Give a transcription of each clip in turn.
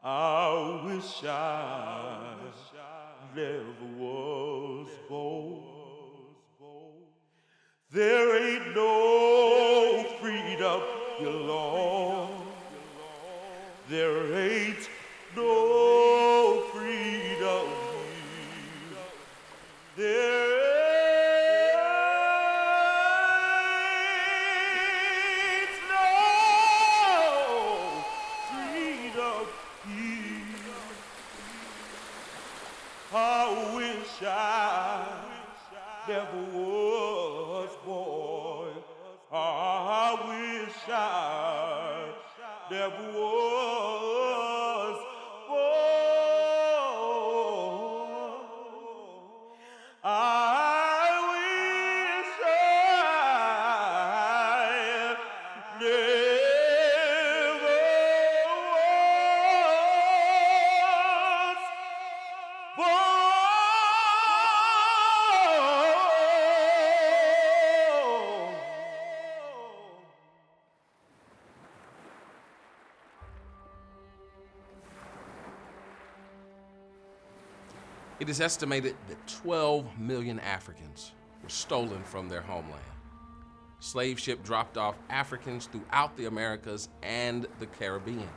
I wish I never was born. There ain't no freedom here, Lord. There ain't no freedom here. There ain't no freedom here. I wish I never was born. I wish I never was born. I wish I never was born. It is estimated that 12 million Africans were stolen from their homeland. Slave ship dropped off Africans throughout the Americas and the Caribbean.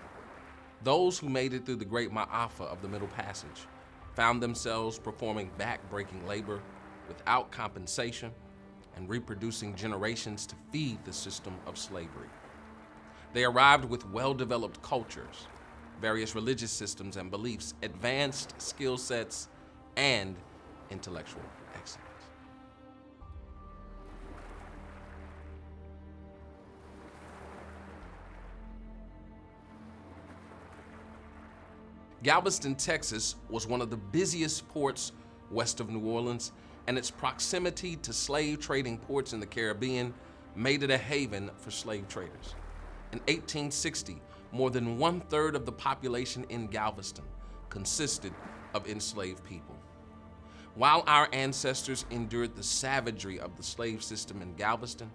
Those who made it through the Great Ma'afa of the Middle Passage found themselves performing back-breaking labor without compensation and reproducing generations to feed the system of slavery. They arrived with well-developed cultures, various religious systems and beliefs, advanced skill sets, and intellectual excellence. Galveston, Texas was one of the busiest ports west of New Orleans, and its proximity to slave trading ports in the Caribbean made it a haven for slave traders. In 1860, more than 1/3 of the population in Galveston consisted of enslaved people. While our ancestors endured the savagery of the slave system in Galveston,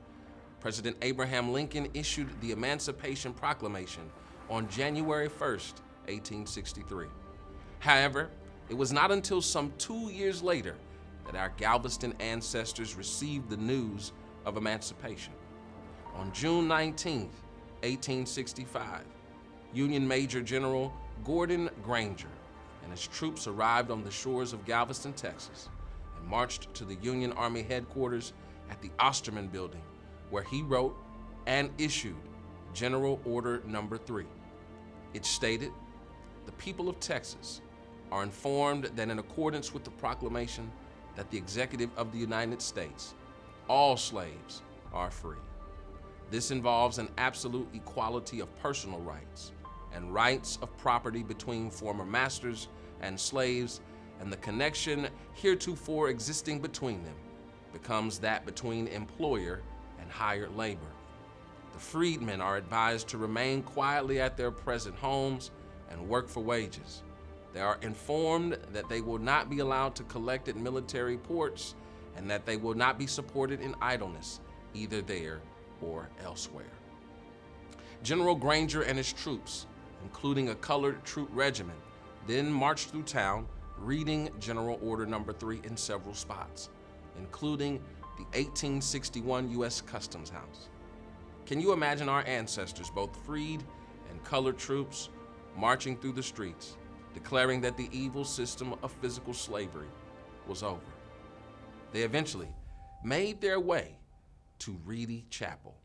President Abraham Lincoln issued the Emancipation Proclamation on January 1st, 1863. However, it was not until some 2 years later that our Galveston ancestors received the news of emancipation. On June 19th, 1865, Union Major General Gordon Granger and his troops arrived on the shores of Galveston, Texas, and marched to the Union Army headquarters at the Osterman Building, where he wrote and issued General Order Number 3. It stated, "The people of Texas are informed that in accordance with the proclamation that the Executive of the United States, all slaves are free. This involves an absolute equality of personal rights and rights of property between former masters and slaves, and the connection heretofore existing between them becomes that between employer and hired labor. The freedmen are advised to remain quietly at their present homes and work for wages. They are informed that they will not be allowed to collect at military ports and that they will not be supported in idleness, either there or elsewhere." General Granger and his troops, including a colored troop regiment, then marched through town reading General Order Number 3 in several spots, including the 1861 U.S. Customs House. Can you imagine our ancestors, both freed and colored troops, marching through the streets, declaring that the evil system of physical slavery was over? They eventually made their way to Reedy Chapel.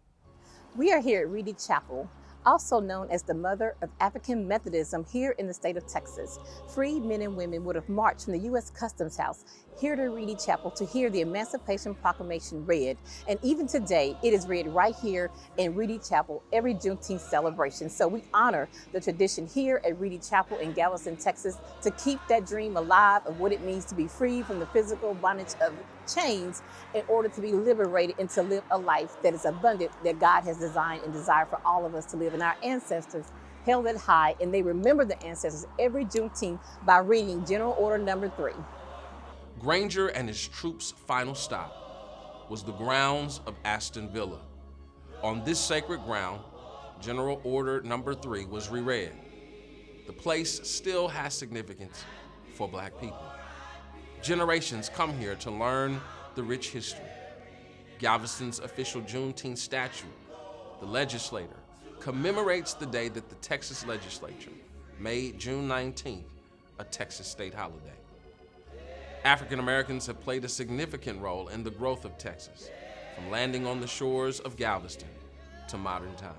We are here at Reedy Chapel, also known as the mother of African Methodism here in the state of Texas. Freed men and women would have marched from the U.S. Customs House here to Reedy Chapel to hear the Emancipation Proclamation read. And even today, it is read right here in Reedy Chapel every Juneteenth celebration. So we honor the tradition here at Reedy Chapel in Galveston, Texas, to keep that dream alive of what it means to be free from the physical bondage of chains in order to be liberated and to live a life that is abundant, that God has designed and desired for all of us to live. And our ancestors held it high, and they remember the ancestors every Juneteenth by reading General Order Number 3. Granger and his troops' final stop was the grounds of Aston Villa. On this sacred ground, General Order Number 3 was reread. the place still has significance for Black people. Generations come here to learn the rich history. Galveston's official Juneteenth statute, the legislator, commemorates the day that the Texas legislature made June 19th a Texas state holiday. African Americans have played a significant role in the growth of Texas, from landing on the shores of Galveston to modern times.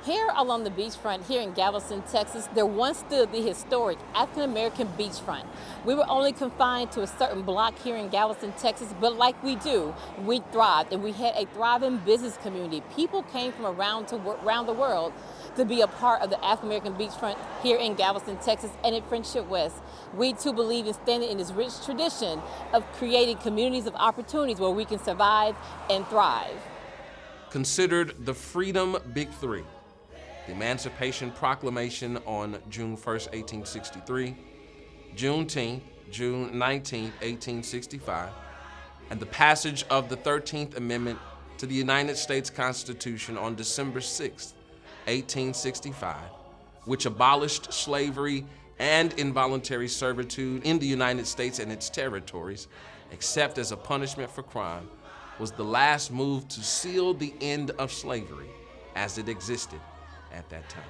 Here along the beachfront here in Galveston, Texas, there once stood the historic African American beachfront. We were only confined to a certain block here in Galveston, Texas, but like we do, we thrived, and we had a thriving business community. People came from around the world to be a part of the African American beachfront here in Galveston, Texas, and in Friendship West. We too believe in standing in this rich tradition of creating communities of opportunities where we can survive and thrive. Considered the Freedom Big Three, the Emancipation Proclamation on June 1st, 1863, Juneteenth, June 19th, 1865, and the passage of the 13th Amendment to the United States Constitution on December 6th, 1865, which abolished slavery and involuntary servitude in the United States and its territories, except as a punishment for crime, was the last move to seal the end of slavery as it existed at that time.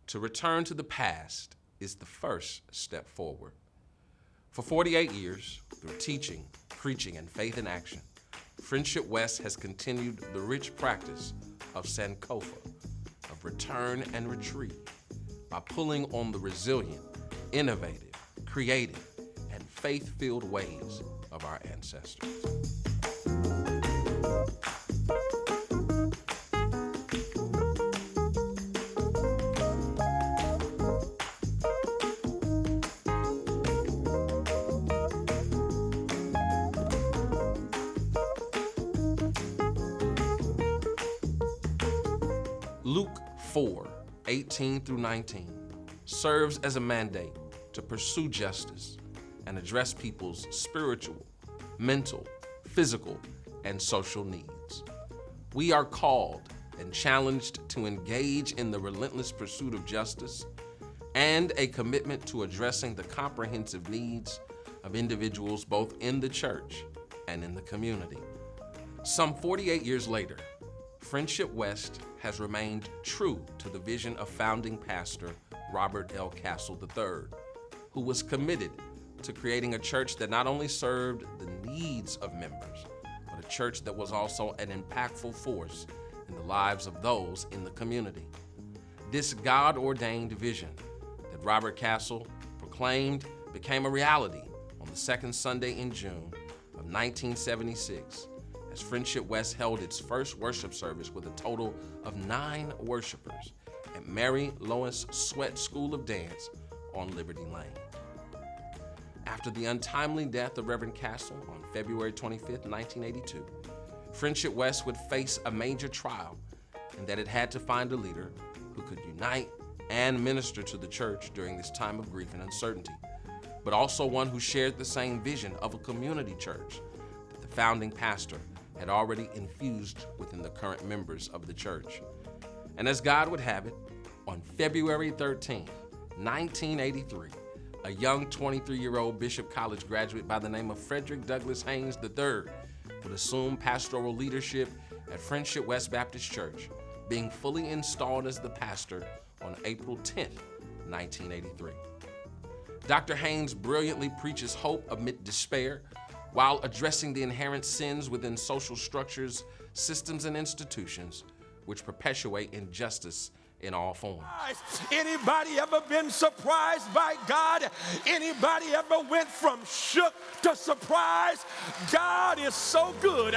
To return to the past is the first step forward. For 48 years, through teaching, preaching, and faith in action, Friendship West has continued the rich practice of Sankofa, of return and retreat, by pulling on the resilient, innovative, creative, and faith-filled ways of our ancestors. Luke 4:18 through 19 serves as a mandate to pursue justice and address people's spiritual, mental, physical, and social needs. We are called and challenged to engage in the relentless pursuit of justice and a commitment to addressing the comprehensive needs of individuals both in the church and in the community. Some 48 years later, Friendship West has remained true to the vision of founding pastor Robert L. Castle III, who was committed to creating a church that not only served the needs of members, but a church that was also an impactful force in the lives of those in the community. This God-ordained vision that Robert Castle proclaimed became a reality on the second Sunday in June of 1976, as Friendship West held its first worship service with a total of 9 worshipers at Mary Lois Sweat School of Dance on Liberty Lane. After the untimely death of Reverend Castle on February 25th, 1982, Friendship West would face a major trial in that it had to find a leader who could unite and minister to the church during this time of grief and uncertainty, but also one who shared the same vision of a community church that the founding pastor had already infused within the current members of the church. And as God would have it, on February 13th, 1983, a young 23-year-old Bishop College graduate by the name of Frederick Douglass Haynes III would assume pastoral leadership at Friendship West Baptist Church, being fully installed as the pastor on April 10th, 1983. Dr. Haynes brilliantly preaches hope amid despair while addressing the inherent sins within social structures, systems, and institutions which perpetuate injustice in all forms. Anybody ever been surprised by God? Anybody ever went from shook to surprised? God is so good.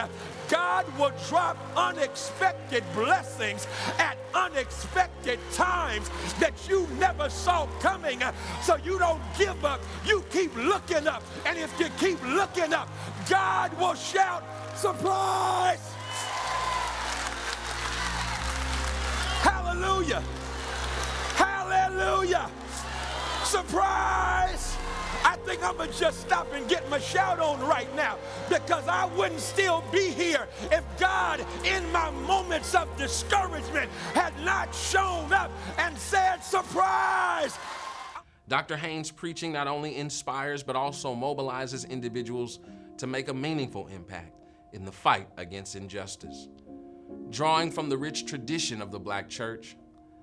God will drop unexpected blessings at unexpected times that you never saw coming. So you don't give up. You keep looking up. And if you keep looking up, God will shout, surprise! Hallelujah! Hallelujah! Surprise! I think I'm going to just stop and get my shout on right now, because I wouldn't still be here if God, in my moments of discouragement, had not shown up and said, surprise. Dr. Haynes' preaching not only inspires, but also mobilizes individuals to make a meaningful impact in the fight against injustice. Drawing from the rich tradition of the Black church,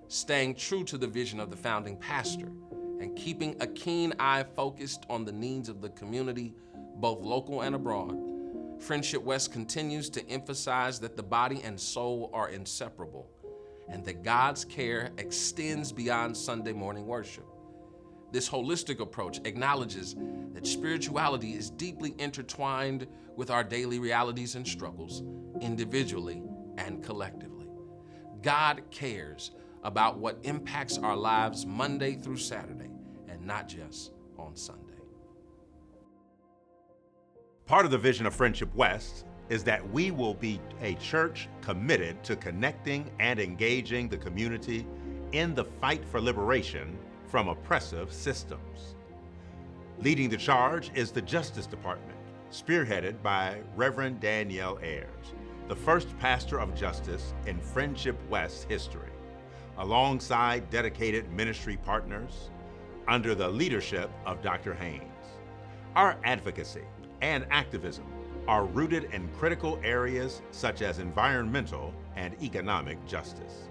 staying true to the vision of the founding pastor, and keeping a keen eye focused on the needs of the community, both local and abroad, Friendship West continues to emphasize that the body and soul are inseparable, and that God's care extends beyond Sunday morning worship. This holistic approach acknowledges that spirituality is deeply intertwined with our daily realities and struggles, individually and collectively. God cares about what impacts our lives Monday through Saturday, and not just on Sunday. Part of the vision of Friendship West is that we will be a church committed to connecting and engaging the community in the fight for liberation from oppressive systems. Leading the charge is the Justice Department, spearheaded by Reverend Danielle Ayers, the first pastor of justice in Friendship West history, alongside dedicated ministry partners under the leadership of Dr. Haynes. Our advocacy and activism are rooted in critical areas such as environmental and economic justice.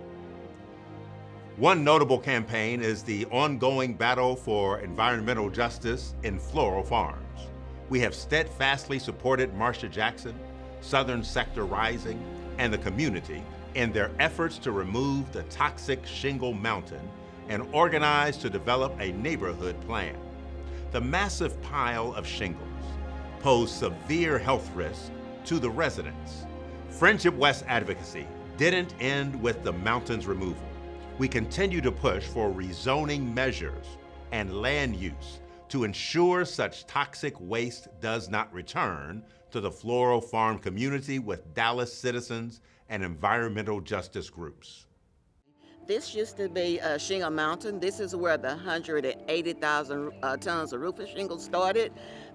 One notable campaign is the ongoing battle for environmental justice in Floral Farms. We have steadfastly supported Marsha Jackson, Southern Sector Rising, and the community in their efforts to remove the toxic shingle mountain and organize to develop a neighborhood plan. The massive pile of shingles pose severe health risks to the residents. Friendship West advocacy didn't end with the mountain's removal. We continue to push for rezoning measures and land use to ensure such toxic waste does not return to the Floral Farm community with Dallas citizens and environmental justice groups. This used to be Shingle Mountain. This is where the 180,000 tons of roofing shingles started.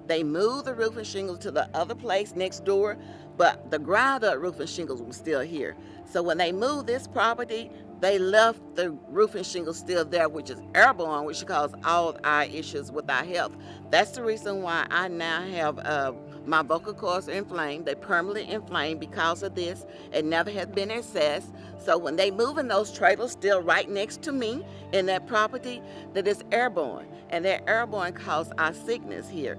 They moved the roofing shingles to the other place next door, but the ground up roofing shingles were still here. So when they moved this property, they left the roofing shingles still there, which is airborne, which causes all our issues with our health. That's the reason why I now have my vocal cords are inflamed. They permanently inflamed because of this. It never has been assessed. So when they moving those trailers still right next to me in that property, that is airborne. And that airborne causes our sickness here.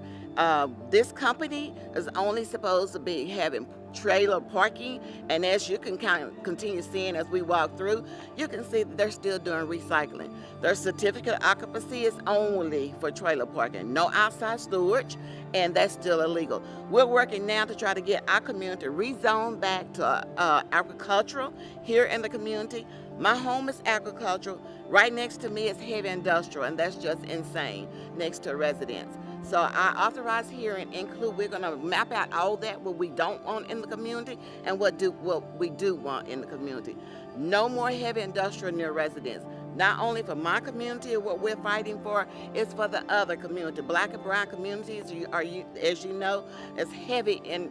This company is only supposed to be having trailer parking, and as you can kind of continue seeing as we walk through, you can see that they're still doing recycling. Their certificate of occupancy is only for trailer parking, no outside storage, and that's still illegal. We're working now to try to get our community rezoned back to agricultural here in the community. My home is agricultural. Right next to me is heavy industrial, and that's just insane, next to residence. So our authorized hearing include, we're gonna map out all that, what we don't want in the community and what we do want in the community. No more heavy industrial near residents. Not only for my community, what we're fighting for is for the other community. Black and brown communities as you know, is heavy and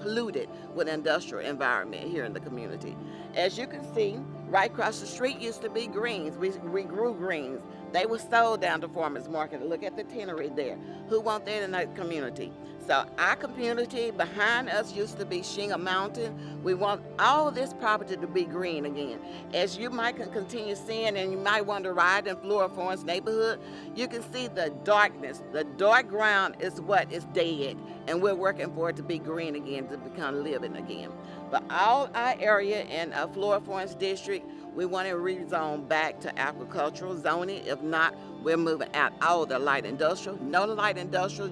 polluted with industrial environment here in the community. As you can see, right across the street used to be greens. We grew greens. They were sold down to farmers market. Look at the tannery there. Who want that in that community? So our community behind us used to be Shingle Mountain. We want all this property to be green again. As you might continue seeing, and you might want to ride in Floral Farms neighborhood, you can see the darkness. The dark ground is what is dead, and we're working for it to be green again, to become living again. But all our area in Floral Farms district, we want to rezone back to agricultural zoning. If not, we're moving out all the light industrial. No light industrial,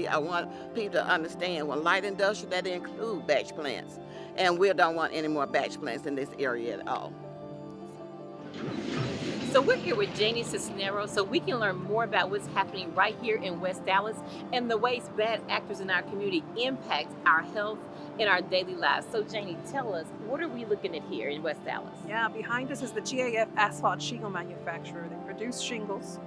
I want people to understand, when light industrial, that include batch plants. And we don't want any more batch plants in this area at all. So we're here with Janie Cisneros so we can learn more about what's happening right here in West Dallas and the ways bad actors in our community impact our health in our daily lives. So Janie, tell us, what are we looking at here in West Dallas? Yeah, behind us is the GAF asphalt shingle manufacturer. They produce shingles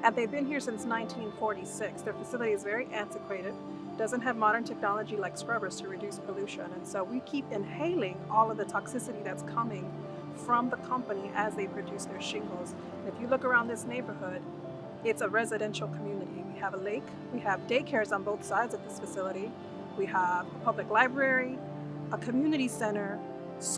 And they've been here since 1946. Their facility is very antiquated, doesn't have modern technology like scrubbers to reduce pollution. And so we keep inhaling all of the toxicity that's coming from the company as they produce their shingles. And if you look around this neighborhood, it's a residential community. We have a lake, we have daycares on both sides of this facility, we have a public library, a community center,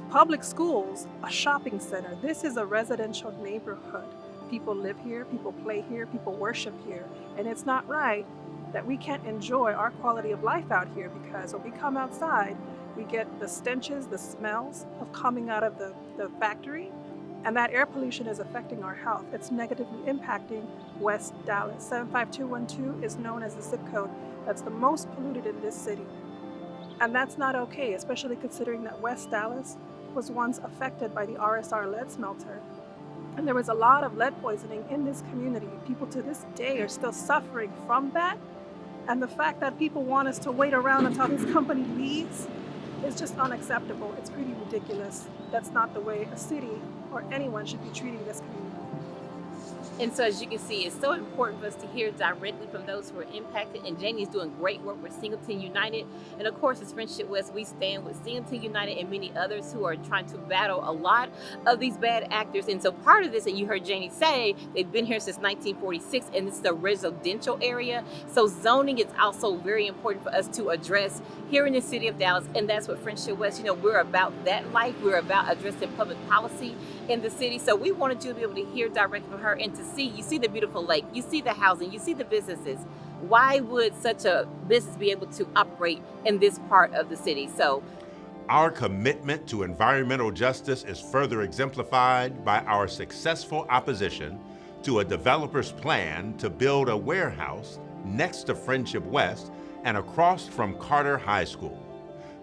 public schools, a shopping center. This is a residential neighborhood. People live here, people play here, people worship here. And it's not right that we can't enjoy our quality of life out here, because when we come outside, we get the stenches, the smells of coming out of the factory, and that air pollution is affecting our health. It's negatively impacting West Dallas. 75212 is known as the zip code that's the most polluted in this city. And that's not okay, especially considering that West Dallas was once affected by the RSR lead smelter. And there was a lot of lead poisoning in this community. People to this day are still suffering from that. And the fact that people want us to wait around until this company leaves is just unacceptable. It's pretty ridiculous. That's not the way a city or anyone should be treating this community. And so, as you can see, it's so important for us to hear directly from those who are impacted. And Janie is doing great work with Singleton United. And of course, as Friendship West, we stand with Singleton United and many others who are trying to battle a lot of these bad actors. And so part of this, and you heard Janie say, they've been here since 1946, and this is a residential area. So zoning is also very important for us to address here in the city of Dallas. And that's what Friendship West, we're about that life. We're about addressing public policy in the city. So we wanted you to be able to hear directly from her and to see, you see the beautiful lake, you see the housing, you see the businesses. Why would such a business be able to operate in this part of the city? So our commitment to environmental justice is further exemplified by our successful opposition to a developer's plan to build a warehouse next to Friendship West and across from Carter High School.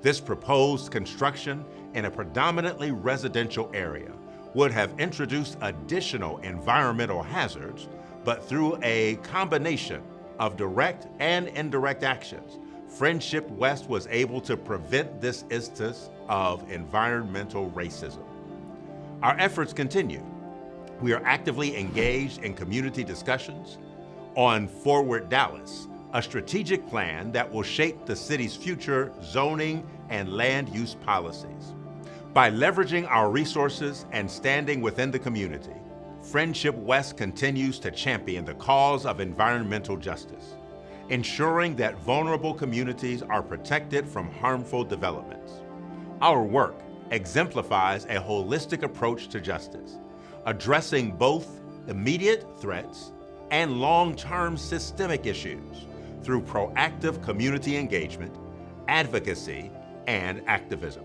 This proposed construction in a predominantly residential area would have introduced additional environmental hazards, but through a combination of direct and indirect actions, Friendship West was able to prevent this instance of environmental racism. Our efforts continue. We are actively engaged in community discussions on Forward Dallas, a strategic plan that will shape the city's future zoning and land use policies. By leveraging our resources and standing within the community, Friendship West continues to champion the cause of environmental justice, ensuring that vulnerable communities are protected from harmful developments. Our work exemplifies a holistic approach to justice, addressing both immediate threats and long-term systemic issues through proactive community engagement, advocacy, and activism.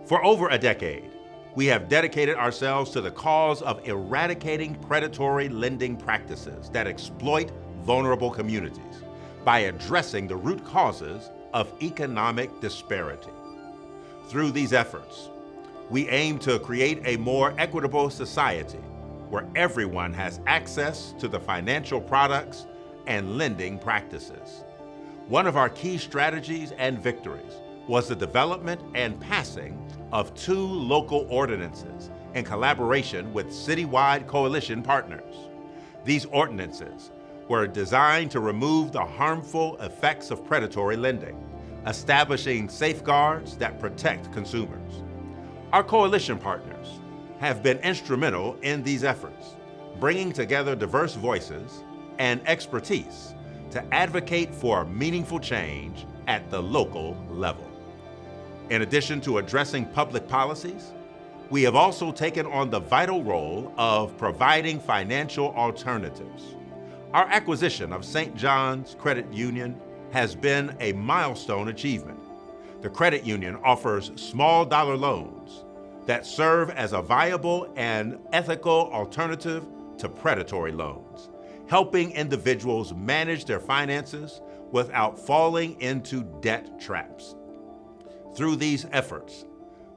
For over a decade, we have dedicated ourselves to the cause of eradicating predatory lending practices that exploit vulnerable communities by addressing the root causes of economic disparity. Through these efforts, we aim to create a more equitable society where everyone has access to the financial products and lending practices. One of our key strategies and victories was the development and passing of 2 local ordinances in collaboration with citywide coalition partners. These ordinances were designed to remove the harmful effects of predatory lending, establishing safeguards that protect consumers. Our coalition partners have been instrumental in these efforts, bringing together diverse voices and expertise to advocate for meaningful change at the local level. In addition to addressing public policies, we have also taken on the vital role of providing financial alternatives. Our acquisition of St. John's Credit Union has been a milestone achievement. The credit union offers small dollar loans that serve as a viable and ethical alternative to predatory loans, helping individuals manage their finances without falling into debt traps. Through these efforts,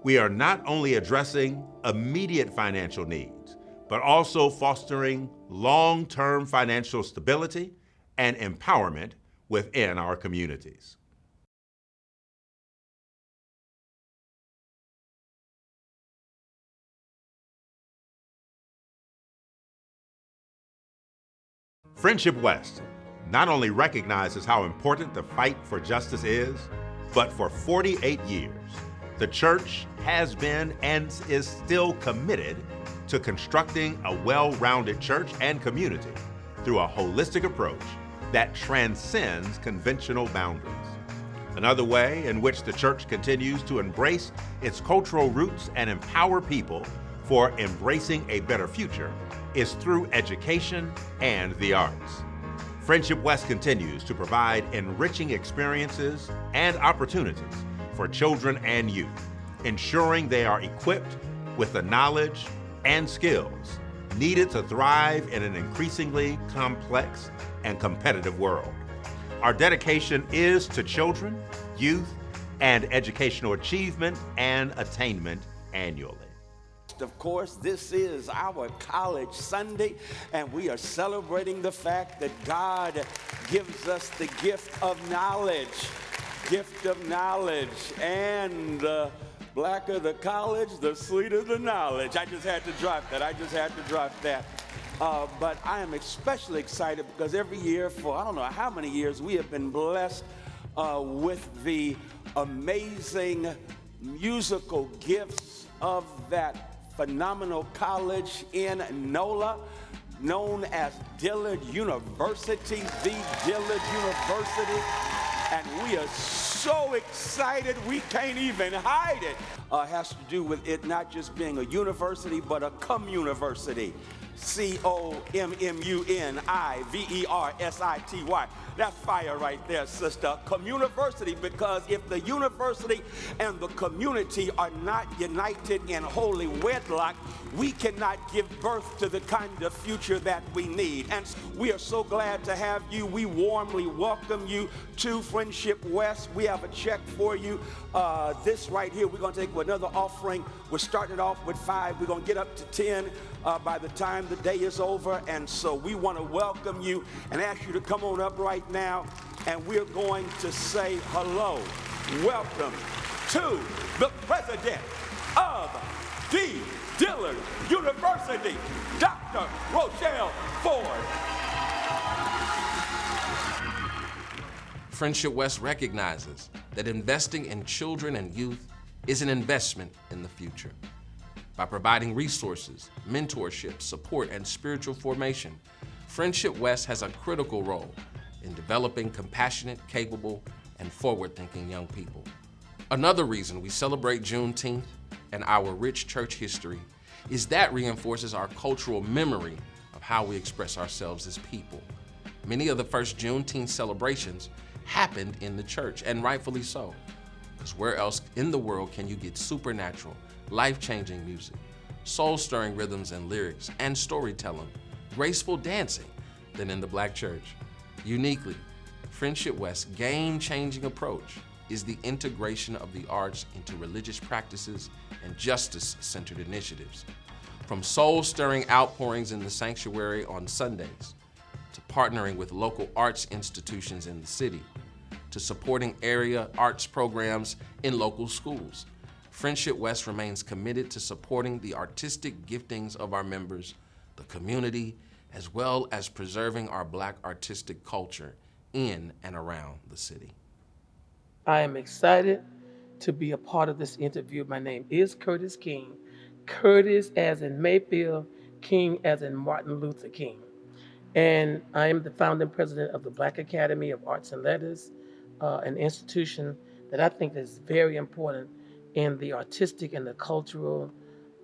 we are not only addressing immediate financial needs, but also fostering long-term financial stability and empowerment within our communities. Friendship West not only recognizes how important the fight for justice is, but for 48 years, the church has been and is still committed to constructing a well-rounded church and community through a holistic approach that transcends conventional boundaries. Another way in which the church continues to embrace its cultural roots and empower people for embracing a better future is through education and the arts. Friendship West continues to provide enriching experiences and opportunities for children and youth, ensuring they are equipped with the knowledge and skills needed to thrive in an increasingly complex and competitive world. Our dedication is to children, youth, and educational achievement and attainment annually. Of course, this is our College Sunday, and we are celebrating the fact that God gives us the gift of knowledge, and the blacker the college, the sweeter the knowledge. I just had to drop that. But I am especially excited because every year for I don't know how many years we have been blessed with the amazing musical gifts of that phenomenal college in NOLA, known as Dillard University, the Dillard University. And we are so excited we can't even hide it. Has to do with it not just being a university, but a communiversity. COMMUNIVERSITY. That's fire right there, sister. Communiversity, because if the university and the community are not united in holy wedlock, we cannot give birth to the kind of future that we need. And we are so glad to have you. We warmly welcome you to Friendship West. We have a check for you. This right here, we're going to take another offering. We're starting it off with 5. We're going to get up to 10 by the time the day is over. And so we want to welcome you and ask you to come on up right now. And we're going to say hello. Welcome to the president of the Dillard University, Dr. Rochelle Ford. Friendship West recognizes that investing in children and youth is an investment in the future. By providing resources, mentorship, support, and spiritual formation, Friendship West has a critical role in developing compassionate, capable, and forward-thinking young people. Another reason we celebrate Juneteenth and our rich church history is that reinforces our cultural memory of how we express ourselves as people. Many of the first Juneteenth celebrations happened in the church, and rightfully so. Because where else in the world can you get supernatural, life-changing music, soul-stirring rhythms and lyrics, and storytelling, graceful dancing than in the Black church? Uniquely, Friendship West's game-changing approach is the integration of the arts into religious practices and justice-centered initiatives. From soul-stirring outpourings in the sanctuary on Sundays, to partnering with local arts institutions in the city, to supporting area arts programs in local schools, Friendship West remains committed to supporting the artistic giftings of our members, the community, as well as preserving our Black artistic culture in and around the city. I am excited to be a part of this interview. My name is Curtis King. Curtis as in Mayfield, King as in Martin Luther King. And I am the founding president of the Black Academy of Arts and Letters, an institution that I think is very important in the artistic and the cultural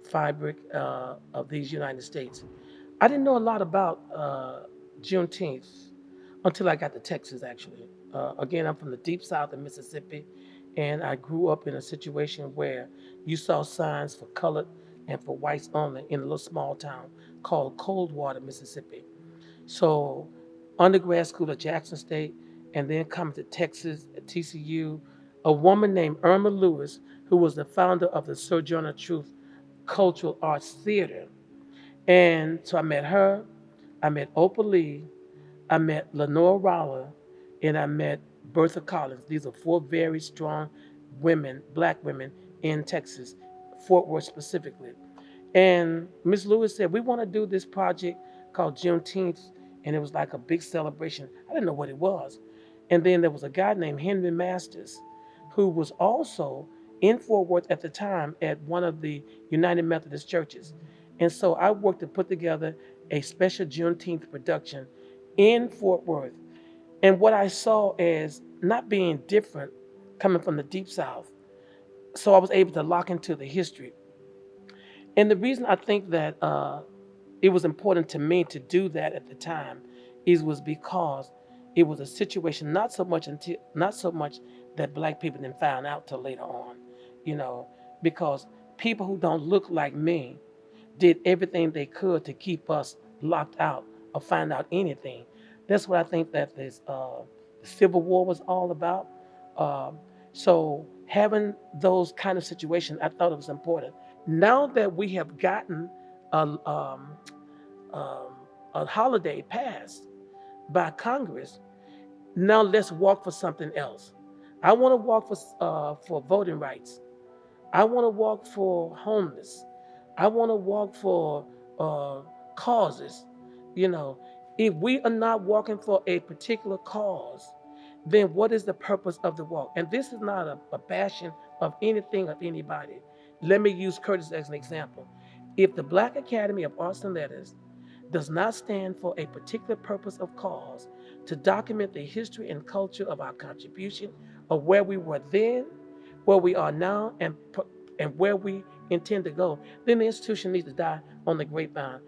fabric of these United States. I didn't know a lot about Juneteenth until I got to Texas, actually. Again, I'm from the deep south of Mississippi, and I grew up in a situation where you saw signs for colored and for whites only in a little small town called Coldwater, Mississippi. So undergrad school at Jackson State, and then coming to Texas at TCU, a woman named Irma Lewis, who was the founder of the Sojourner Truth Cultural Arts Theater. And so I met her, I met Opal Lee, I met Lenore Roller, and I met Bertha Collins. These are 4 very strong women, Black women in Texas, Fort Worth specifically. And Ms. Lewis said, we want to do this project called Juneteenth and it was like a big celebration. I didn't know what it was. And then there was a guy named Henry Masters, who was also in Fort Worth at the time at one of the United Methodist churches. And so I worked to put together a special Juneteenth production in Fort Worth. And what I saw as not being different coming from the Deep South, so I was able to lock into the history. And the reason I think that it was important to me to do that at the time was because it was a situation not so much that black people didn't find out till later on, because people who don't look like me did everything they could to keep us locked out or find out anything. That's what I think that this the Civil War was all about. So having those kind of situations, I thought it was important. Now that we have gotten a holiday passed by Congress, now let's walk for something else. I want to walk for voting rights. I want to walk for homeless. I want to walk for causes. If we are not walking for a particular cause, then what is the purpose of the walk? And this is not a bashing of anything or anybody. Let me use Curtis as an example. If the Black Academy of Arts and Letters does not stand for a particular purpose of cause to document the history and culture of our contribution of where we were then, where we are now, and where we intend to go, then the institution needs to die on the grapevine.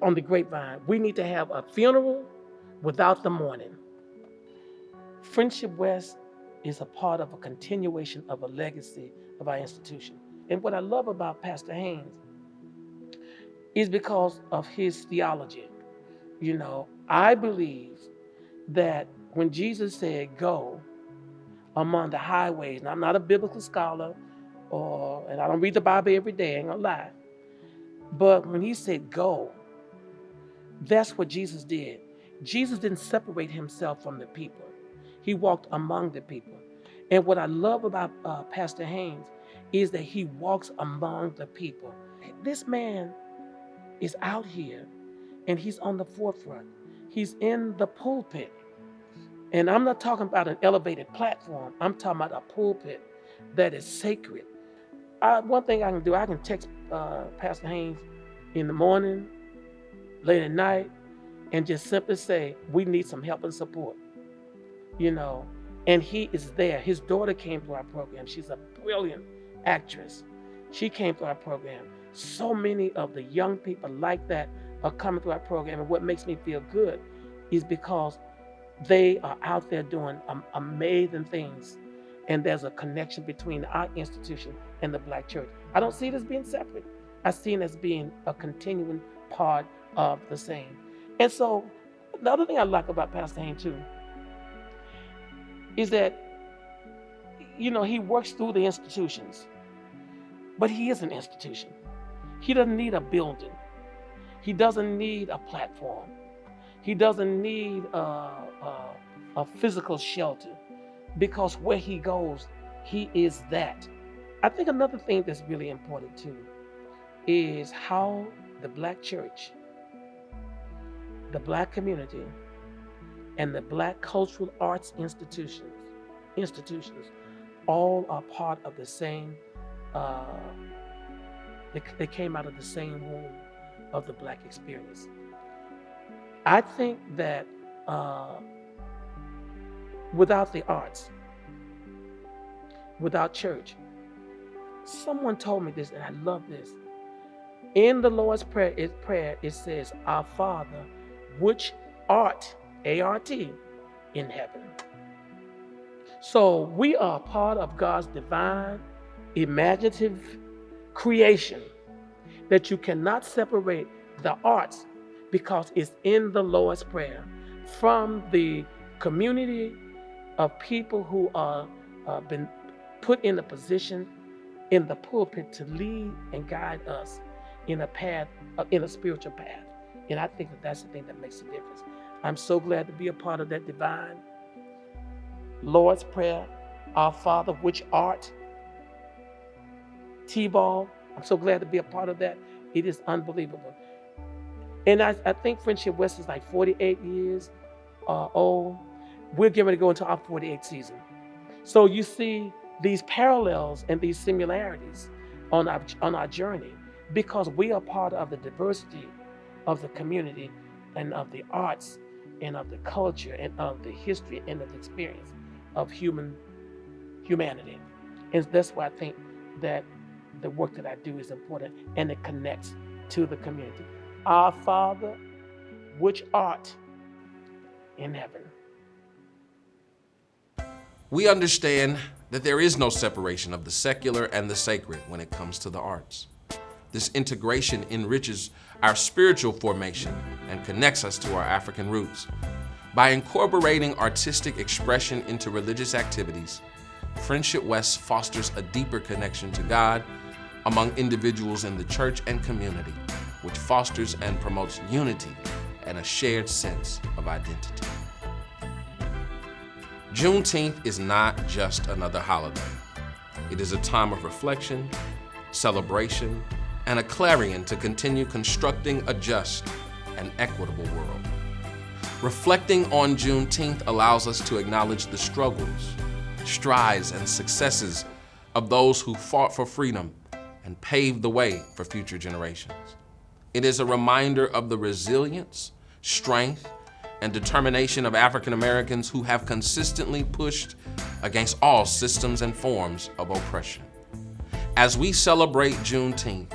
On the grapevine, we need to have a funeral without the mourning. Friendship West is a part of a continuation of a legacy of our institution. And what I love about Pastor Haynes is because of his theology. I believe that when Jesus said, go among the highways, and I'm not a biblical scholar, and I don't read the Bible every day, I ain't gonna lie. But when he said go, that's what Jesus did. Jesus didn't separate himself from the people. He walked among the people. And what I love about Pastor Haynes is that he walks among the people. This man is out here and he's on the forefront. He's in the pulpit. And I'm not talking about an elevated platform. I'm talking about a pulpit that is sacred. One thing I can do, I can text Pastor Haynes in the morning, late at night, and just simply say, we need some help and support. And he is there. His daughter came to our program. She's a brilliant actress. She came to our program. So many of the young people like that are coming to our program. And what makes me feel good is because they are out there doing amazing things. And there's a connection between our institution and the Black church. I don't see it as being separate. I see it as being a continuing part of the same. And so the other thing I like about Pastor Haynes too is that, he works through the institutions, but he is an institution. He doesn't need a building. He doesn't need a platform. He doesn't need a physical shelter, because where he goes, he is that. I think another thing that's really important too is how the Black church, the Black community, and the Black cultural arts institutions all are part of the same, they came out of the same womb of the Black experience. I think that without the arts, without church, someone told me this, and I love this. In the Lord's Prayer, it says, Our Father, which art, A-R-T, in heaven. So we are part of God's divine, imaginative creation that you cannot separate the arts, because it's in the Lord's Prayer, from the community of people who are been put in a position in the pulpit to lead and guide us in a path, in a spiritual path. And I think that that's the thing that makes a difference. I'm so glad to be a part of that divine Lord's Prayer, Our Father, which art, T-ball. I'm so glad to be a part of that. It is unbelievable. And I think Friendship West is like 48 years old. We're getting ready to go into our 48th season. So you see these parallels and these similarities on our journey, because we are part of the diversity of the community and of the arts and of the culture and of the history and of the experience of humanity. And that's why I think that the work that I do is important, and it connects to the community. Our Father, which art in heaven. We understand that there is no separation of the secular and the sacred when it comes to the arts. This integration enriches our spiritual formation and connects us to our African roots. By incorporating artistic expression into religious activities, Friendship West fosters a deeper connection to God among individuals in the church and community, which fosters and promotes unity and a shared sense of identity. Juneteenth is not just another holiday. It is a time of reflection, celebration, and a clarion to continue constructing a just and equitable world. Reflecting on Juneteenth allows us to acknowledge the struggles, strides, and successes of those who fought for freedom and paved the way for future generations. It is a reminder of the resilience, strength, and determination of African Americans who have consistently pushed against all systems and forms of oppression. As we celebrate Juneteenth,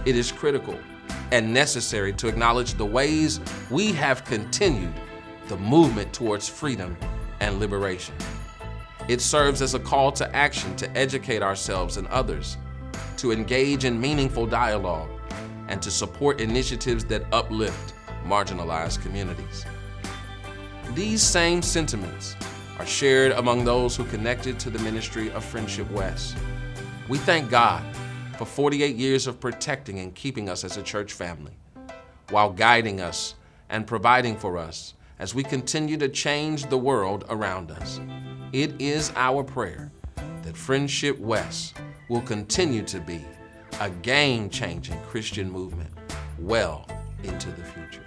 it is critical and necessary to acknowledge the ways we have continued the movement towards freedom and liberation. It serves as a call to action to educate ourselves and others, to engage in meaningful dialogue, and to support initiatives that uplift marginalized communities. These same sentiments are shared among those who connected to the ministry of Friendship West. We thank God for 48 years of protecting and keeping us as a church family, while guiding us and providing for us as we continue to change the world around us. It is our prayer that Friendship West will continue to be a game-changing Christian movement well into the future.